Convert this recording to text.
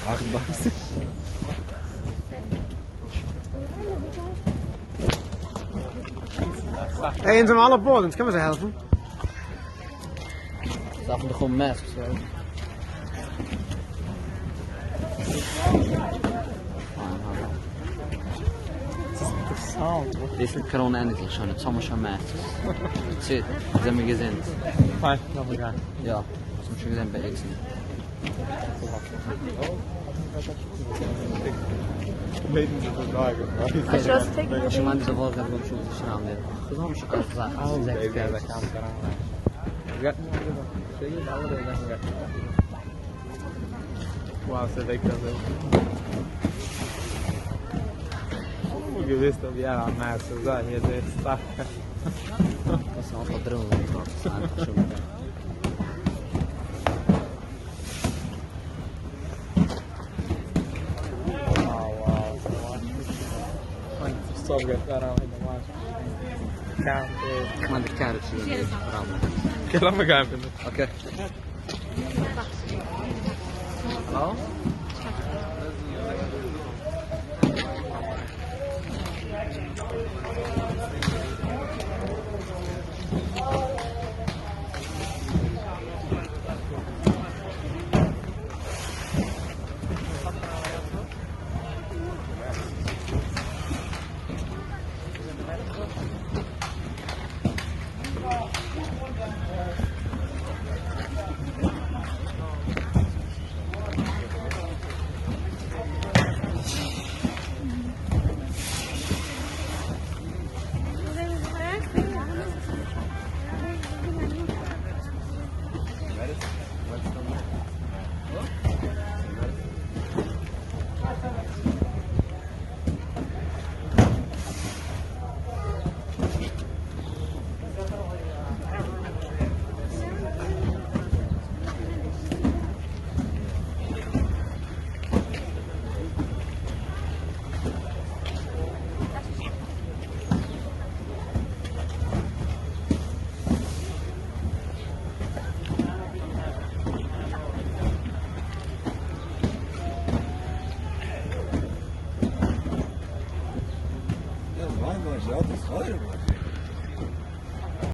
واخد بحث. Hey, انت على بول انت كم تهلفون؟ تاخذ خماس Det är corona anything, så det som som mat. Så det är magazin. Nej, jag kan. Ja, som skulle den be exen. شو ما عندي زوار قبل نشوف شنو عامل. خذهم شو قصة. زي كذا كام كلام. شيء الأول ده واو زي كذا. Che questo piano a mezzo, sai, mi è stacca. Siamo padroni di cosa, Wow. Sto preparando una campo. Come il carico, bravo. Che la mi cambia? Ok. Hello? Ja, das ist